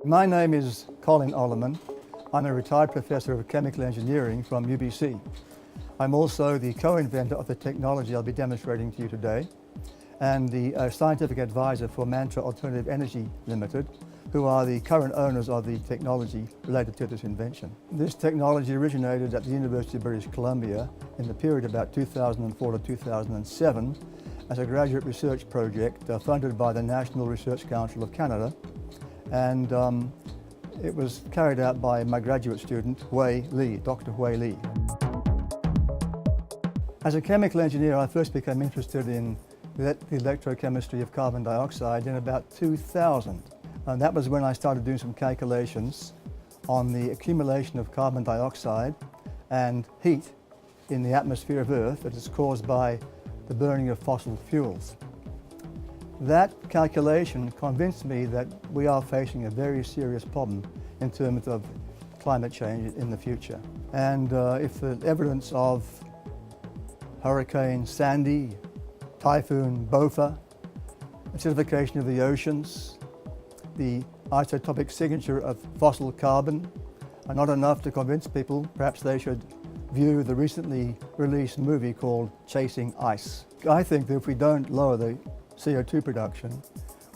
My name is Colin Oloman. I'm a retired professor of chemical engineering from UBC. I'm also the co-inventor of the technology I'll be demonstrating to you today, and the scientific advisor for Mantra Alternative Energy Limited, who are the current owners of the technology related to this invention. This technology originated at the University of British Columbia in the period about 2004 to 2007 as a graduate research project funded by the National Research Council of Canada, and it was carried out by my graduate student, Dr. Hui Li. As a chemical engineer, I first became interested in the electrochemistry of carbon dioxide in about 2000. And that was when I started doing some calculations on the accumulation of carbon dioxide and heat in the atmosphere of Earth that is caused by the burning of fossil fuels. That calculation convinced me that we are facing a very serious problem in terms of climate change in the future. And if the evidence of Hurricane Sandy, Typhoon Bopha, acidification of the oceans, the isotopic signature of fossil carbon are not enough to convince people, perhaps they should view the recently released movie called Chasing Ice. I think that if we don't lower the CO2 production,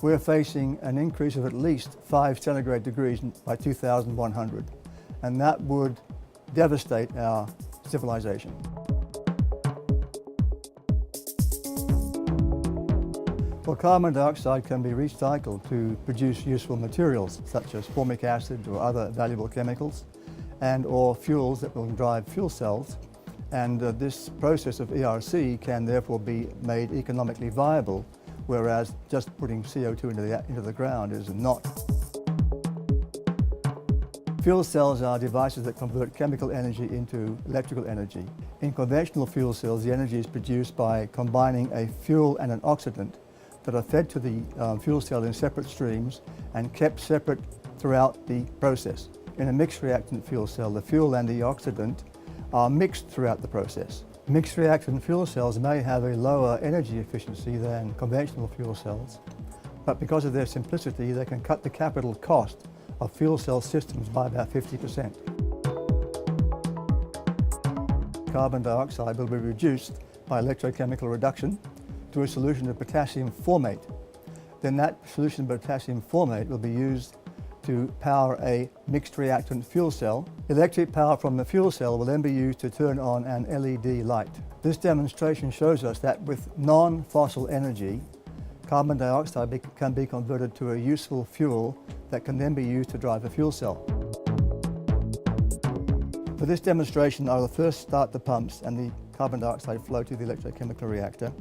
we're facing an increase of at least 5 centigrade degrees by 2100, and that would devastate our civilization. Well, carbon dioxide can be recycled to produce useful materials such as formic acid or other valuable chemicals or fuels that will drive fuel cells. And this process of ERC can therefore be made economically viable, whereas just putting CO2 into the ground is not. Fuel cells are devices that convert chemical energy into electrical energy. In conventional fuel cells, the energy is produced by combining a fuel and an oxidant that are fed to the fuel cell in separate streams and kept separate throughout the process. In a mixed reactant fuel cell, the fuel and the oxidant are mixed throughout the process. Mixed reactant fuel cells may have a lower energy efficiency than conventional fuel cells, but because of their simplicity, they can cut the capital cost of fuel cell systems by about 50%. Carbon dioxide will be reduced by electrochemical reduction to a solution of potassium formate. Then that solution of potassium formate will be used to power a mixed reactant fuel cell. Electric power from the fuel cell will then be used to turn on an LED light. This demonstration shows us that with non-fossil energy, carbon dioxide can be converted to a useful fuel that can then be used to drive a fuel cell. For this demonstration, I will first start the pumps and the carbon dioxide flow to the electrochemical reactor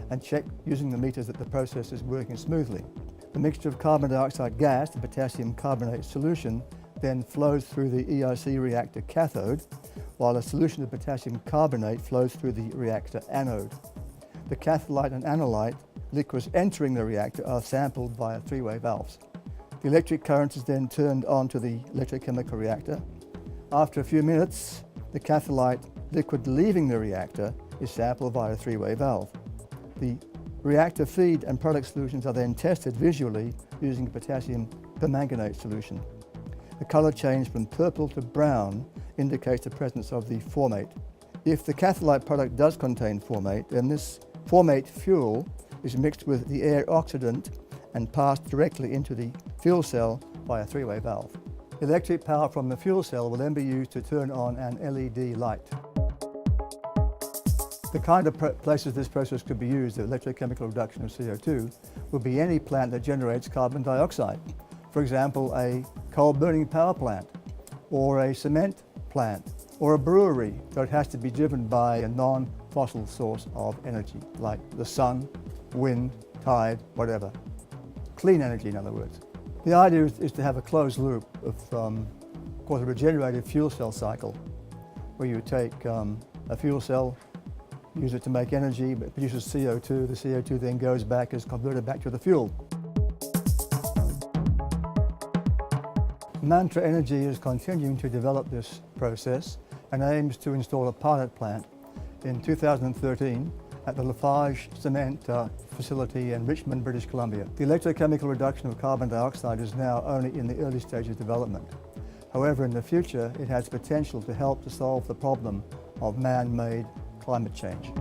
and check using the meters that the process is working smoothly. The mixture of carbon dioxide gas, the potassium carbonate solution, then flows through the ERC reactor cathode, while a solution of potassium carbonate flows through the reactor anode. The catholyte and anolyte liquids entering the reactor are sampled via three-way valves. The electric current is then turned on to the electrochemical reactor. After a few minutes, the catholyte liquid leaving the reactor is sampled via a three-way valve. The reactor feed and product solutions are then tested visually using a potassium permanganate solution. The color change from purple to brown indicates the presence of the formate. If the catholyte product does contain formate, then this formate fuel is mixed with the air oxidant and passed directly into the fuel cell by a three-way valve. Electric power from the fuel cell will then be used to turn on an LED light. The kind of places this process could be used, the electrochemical reduction of CO2, would be any plant that generates carbon dioxide. For example, a coal-burning power plant, or a cement plant, or a brewery. So it has to be driven by a non-fossil source of energy, like the sun, wind, tide, whatever. Clean energy, in other words. The idea is to have a closed loop of course, a regenerative fuel cell cycle, where you take a fuel cell, use it to make energy, but it produces CO2. The CO2 then goes back, is converted back to the fuel. Mantra Energy is continuing to develop this process and aims to install a pilot plant in 2013 at the Lafarge cement facility in Richmond, British Columbia. The electrochemical reduction of carbon dioxide is now only in the early stage of development. However, in the future, it has potential to help to solve the problem of man-made climate change.